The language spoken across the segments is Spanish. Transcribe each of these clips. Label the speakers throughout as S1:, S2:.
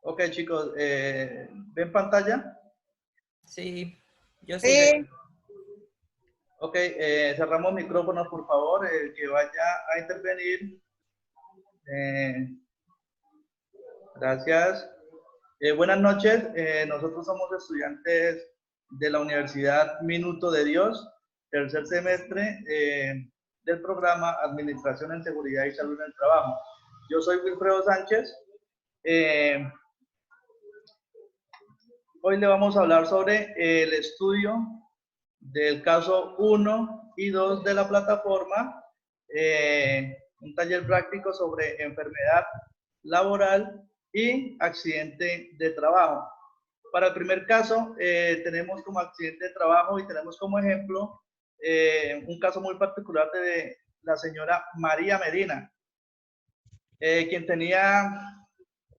S1: Ok, chicos, ¿ven pantalla?
S2: Sí, yo sí veo.
S3: Sí,
S1: Ok, cerramos micrófonos, por favor. El que vaya a intervenir. eh, gracias. Buenas noches. Nosotros somos estudiantes de la Universidad Minuto de Dios, tercer semestre del programa Administración en Seguridad y Salud en el Trabajo. Yo soy Wilfredo Sánchez. Eh, Hoy le vamos a hablar sobre el estudio del caso 1 y 2 de la plataforma, un taller práctico sobre enfermedad laboral y accidente de trabajo. Para el primer caso, tenemos como accidente de trabajo y tenemos como ejemplo un caso muy particular de la señora María Medina, quien tenía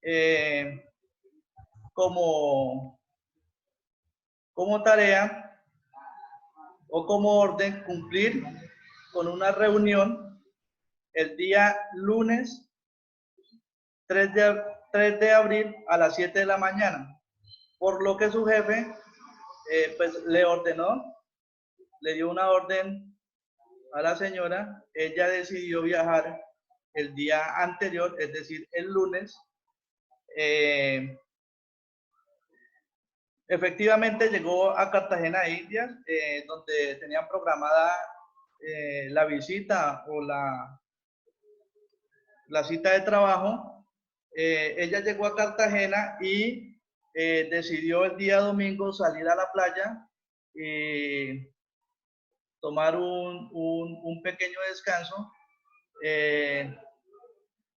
S1: eh, como, como tarea o como orden cumplir con una reunión el día lunes 3 de abril a las 7 de la mañana, por lo que su jefe pues le ordenó, le dio una orden a la señora. Ella decidió viajar el día anterior, es decir, el lunes. Eh, Efectivamente llegó a Cartagena de Indias, donde tenían programada la visita o la cita de trabajo. Ella llegó a Cartagena y decidió el día domingo salir a la playa y tomar un pequeño descanso. Eh,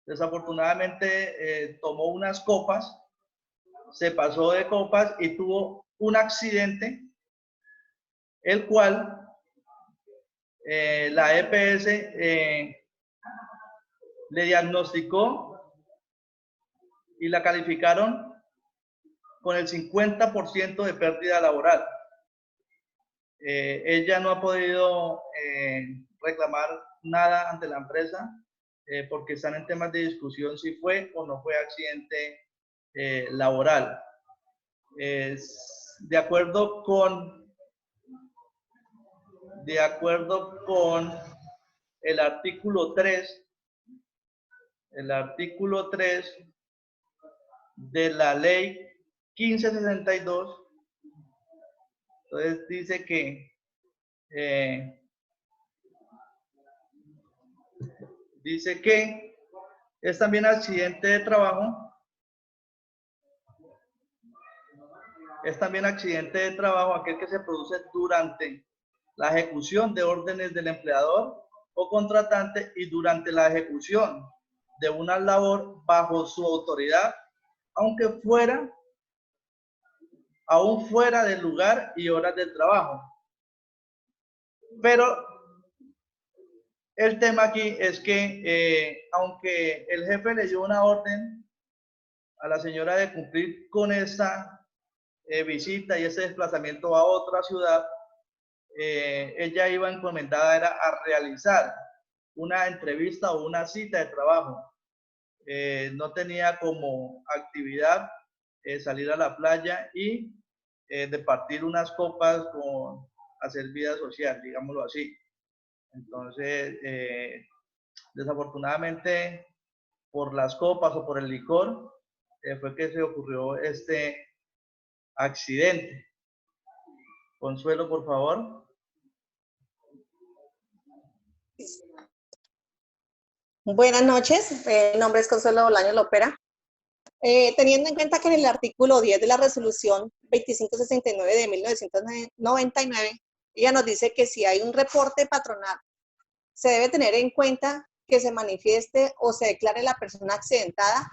S1: Desafortunadamente tomó unas copas, se pasó de copas y tuvo un accidente, el cual la EPS le diagnosticó y la calificaron con el 50% de pérdida laboral. Ella no ha podido reclamar nada ante la empresa porque están en temas de discusión si fue o no fue accidente laboral. De acuerdo con el artículo 3, de la ley 1562, entonces dice que eh, es también accidente de trabajo, aquel que se produce durante la ejecución de órdenes del empleador o contratante y durante la ejecución de una labor bajo su autoridad, aún fuera del lugar y horas del trabajo. Pero el tema aquí es que aunque el jefe le dio una orden a la señora de cumplir con esta visita y ese desplazamiento a otra ciudad, ella iba encomendada era a realizar una entrevista o una cita de trabajo. No tenía como actividad salir a la playa y departir unas copas con hacer vida social, digámoslo así. Entonces, desafortunadamente, por las copas o por el licor, fue que se ocurrió este accidente. Consuelo, por favor.
S3: buenas noches. Mi nombre es Consuelo Bolaño Lopera. Teniendo en cuenta que en el artículo 10 de la resolución 2569 de 1999, ella nos dice que si hay un reporte patronal, se debe tener en cuenta que se manifieste o se declare la persona accidentada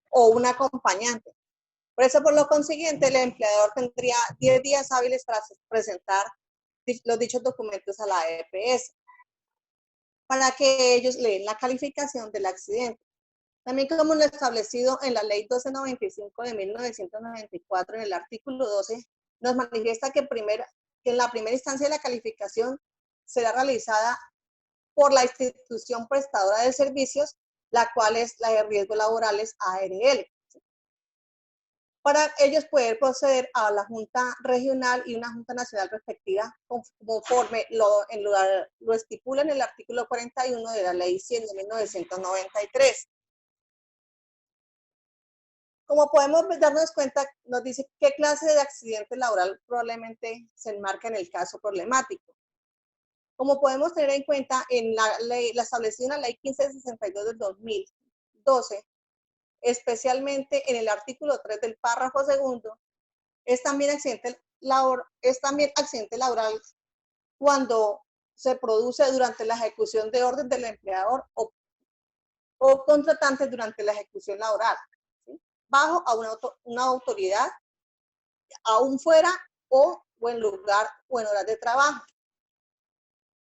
S3: o un acompañante. Por eso, por lo consiguiente, el empleador tendría 10 días hábiles para presentar los dichos documentos a la EPS para que ellos le den la calificación del accidente. También como lo establecido en la ley 1295 de 1994, en el artículo 12, nos manifiesta que en la primera instancia de la calificación será realizada por la institución prestadora de servicios, la cual es la de riesgos laborales ARL. para ellos poder proceder a la Junta Regional y una Junta Nacional respectiva, conforme lo estipula en el artículo 41 de la Ley 100 de 1993. Como podemos darnos cuenta, nos dice qué clase de accidente laboral probablemente se enmarca en el caso problemático. Como podemos tener en cuenta, en la ley, la establecida en la Ley 1562 del 2012, especialmente en el artículo 3 del párrafo segundo, es también accidente laboral cuando se produce durante la ejecución de orden del empleador o contratante durante la ejecución laboral, ¿sí? Bajo a una autoridad, aún fuera o en lugar o en horas de trabajo.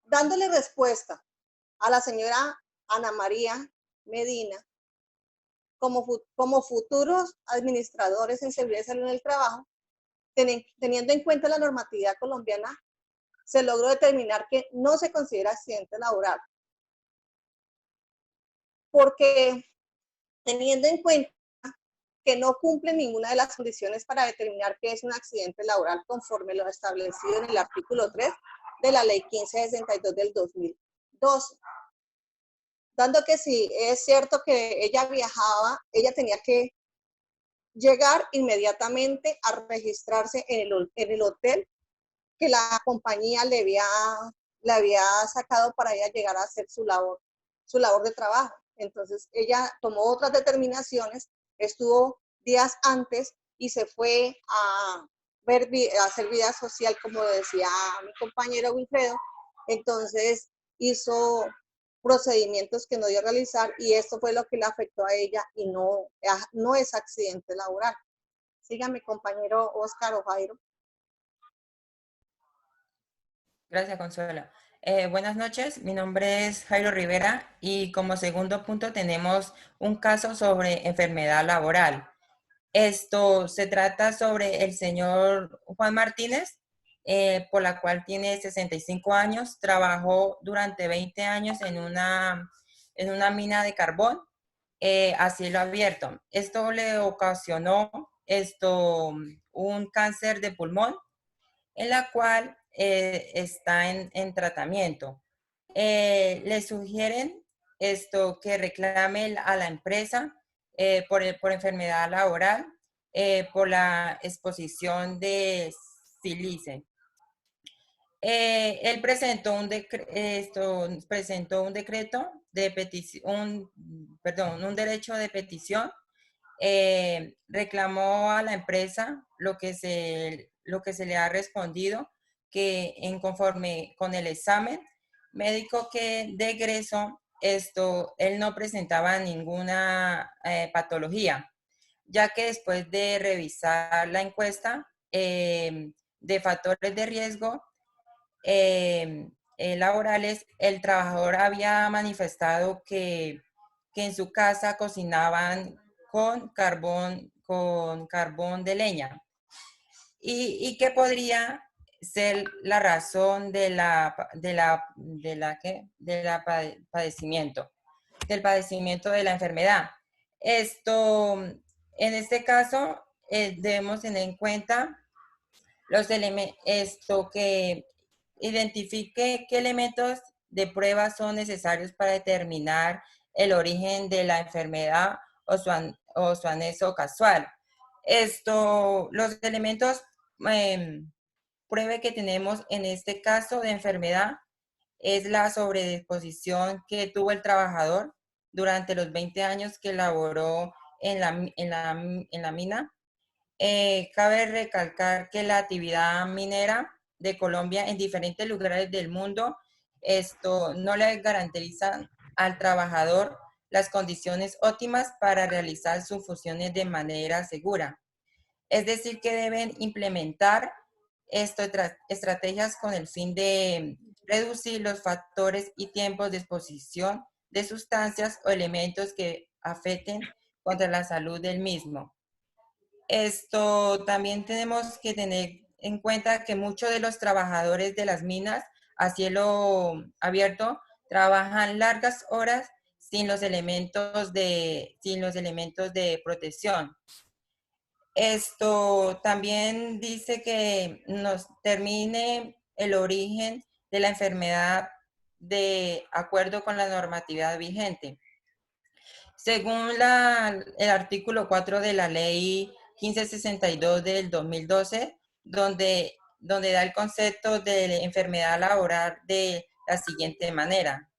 S3: Dándole respuesta a la señora Ana María Medina, como futuros administradores en seguridad y salud en el trabajo, teniendo en cuenta la normatividad colombiana, se logró determinar que no se considera accidente laboral. Porque teniendo en cuenta que no cumple ninguna de las condiciones para determinar que es un accidente laboral conforme lo establecido en el artículo 3 de la Ley 1562 del 2012. Dando que si es cierto que ella viajaba, ella tenía que llegar inmediatamente a registrarse en el hotel que la compañía le había sacado para ella llegar a hacer su labor de trabajo. Entonces ella tomó otras determinaciones, estuvo días antes y se fue a hacer vida social, como decía mi compañero Wilfredo. Entonces hizo procedimientos que no dio a realizar y esto fue lo que le afectó a ella y no es accidente laboral. Siga mi compañero Oscar o Jairo.
S2: Gracias, Consuelo. Buenas noches, mi nombre es Jairo Rivera y como segundo punto tenemos un caso sobre enfermedad laboral. Esto se trata sobre el señor Juan Martínez, por la cual tiene 65 años, trabajó durante 20 años en una mina de carbón a cielo abierto. Esto le ocasionó un cáncer de pulmón, en la cual está en tratamiento. Le sugieren que reclame a la empresa por enfermedad laboral, por la exposición de sílice. Él presentó un decreto de petición, un derecho de petición. Reclamó a la empresa lo que se le ha respondido, que en conforme con el examen médico que de egreso, él no presentaba ninguna patología, ya que después de revisar la encuesta de factores de riesgo laborales, el trabajador había manifestado que en su casa cocinaban con carbón de leña y que podría ser la razón del padecimiento de la enfermedad. En este caso, debemos tener en cuenta los elementos que identifique qué elementos de prueba son necesarios para determinar el origen de la enfermedad o su anexo casual. Los elementos prueba que tenemos en este caso de enfermedad es la sobredisposición que tuvo el trabajador durante los 20 años que laboró en la mina. Cabe recalcar que la actividad minera de Colombia en diferentes lugares del mundo no le garantiza al trabajador las condiciones óptimas para realizar sus funciones de manera segura. Es decir, que deben implementar estrategias con el fin de reducir los factores y tiempos de exposición de sustancias o elementos que afecten contra la salud del mismo. También tenemos que tener en cuenta que muchos de los trabajadores de las minas a cielo abierto trabajan largas horas sin los elementos de protección. Esto también dice que nos termine el origen de la enfermedad de acuerdo con la normatividad vigente. Según el artículo 4 de la ley 1562 del 2012, donde da el concepto de enfermedad laboral de la siguiente manera.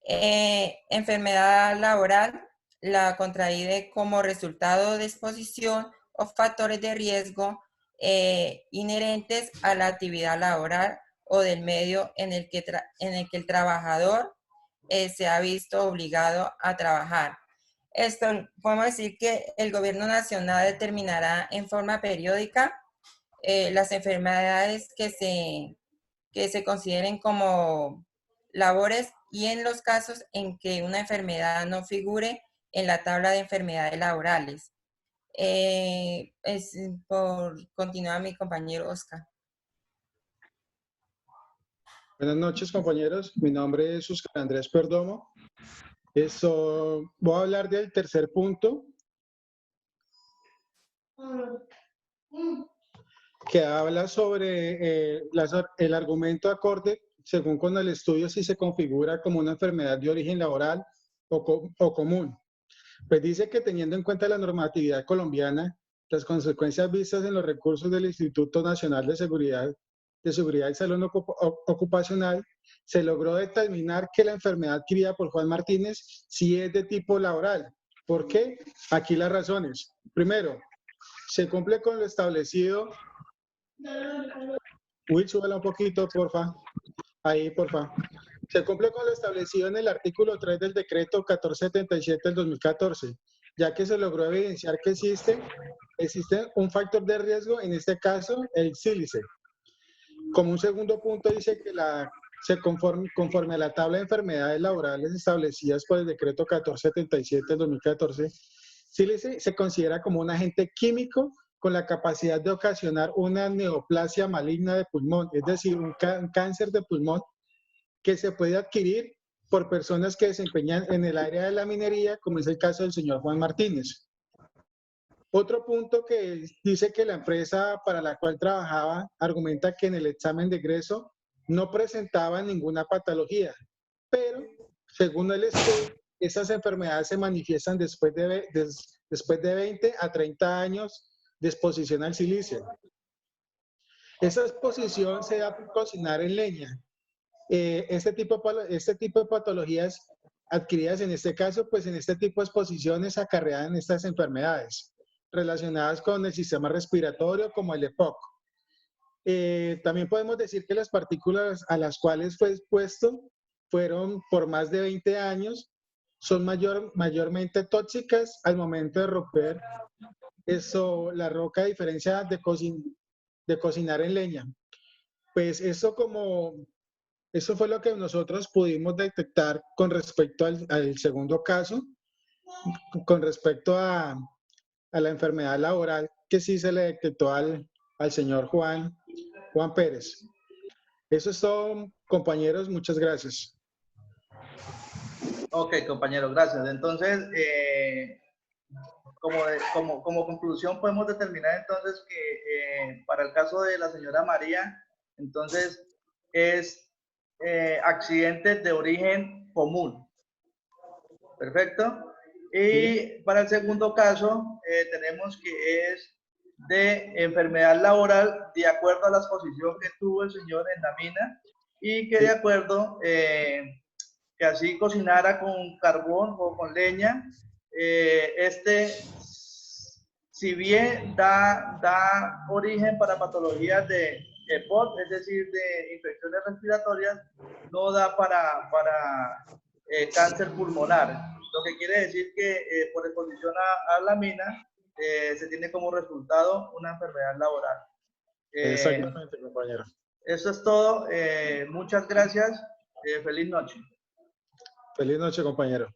S2: Enfermedad laboral la contraída como resultado de exposición o factores de riesgo inherentes a la actividad laboral o del medio en el que el trabajador se ha visto obligado a trabajar. Esto podemos decir que el gobierno nacional determinará en forma periódica las enfermedades que se consideren como labores y en los casos en que una enfermedad no figure en la tabla de enfermedades laborales. Es por continuar mi compañero Oscar.
S4: Buenas noches, compañeros. Mi nombre es Oscar Andrés Perdomo. Voy a hablar del tercer punto, que habla sobre el argumento acorde según con el estudio si se configura como una enfermedad de origen laboral o común. Pues dice que teniendo en cuenta la normatividad colombiana, las consecuencias vistas en los recursos del Instituto Nacional de Seguridad y Salud Ocupacional, se logró determinar que la enfermedad adquirida por Juan Martínez sí es de tipo laboral. ¿Por qué? Aquí las razones. Primero, se cumple con lo establecido. Uy, súbela un poquito, porfa. Ahí, porfa. Se cumple con lo establecido en el artículo 3 del decreto 1477 del 2014, ya que se logró evidenciar que existe un factor de riesgo, en este caso, el sílice. Como un segundo punto dice que conforme a la tabla de enfermedades laborales establecidas por el decreto 1477 del 2014, sílice se considera como un agente químico con la capacidad de ocasionar una neoplasia maligna de pulmón, es decir, un cáncer de pulmón que se puede adquirir por personas que desempeñan en el área de la minería, como es el caso del señor Juan Martínez. Otro punto que dice que la empresa para la cual trabajaba argumenta que en el examen de egreso no presentaba ninguna patología, pero según el estudio, esas enfermedades se manifiestan después de 20 a 30 años de exposición al silicio. Esa exposición se da por cocinar en leña. Este tipo de patologías adquiridas en este caso, pues en este tipo de exposiciones acarrean estas enfermedades relacionadas con el sistema respiratorio como el EPOC. También podemos decir que las partículas a las cuales fue expuesto fueron por más de 20 años, son mayormente tóxicas al momento de romper la roca, a diferencia de cocinar en leña. Pues eso fue lo que nosotros pudimos detectar con respecto al segundo caso, con respecto a la enfermedad laboral que sí se le detectó al señor Juan Pérez. Eso es todo, compañeros. Muchas gracias.
S1: Ok, compañero, gracias. Entonces, como conclusión podemos determinar entonces que para el caso de la señora María, entonces es accidente de origen común. Perfecto. Y para el segundo caso tenemos que es de enfermedad laboral de acuerdo a la exposición que tuvo el señor en la mina y que de acuerdo que así cocinara con carbón o con leña, si bien da origen para patologías de EPOC, es decir, de infecciones respiratorias, no da para cáncer pulmonar. Lo que quiere decir que por exposición a la mina se tiene como resultado una enfermedad laboral.
S4: Exactamente, compañero.
S1: Eso es todo. Muchas gracias. Feliz noche.
S4: Feliz noche, compañero.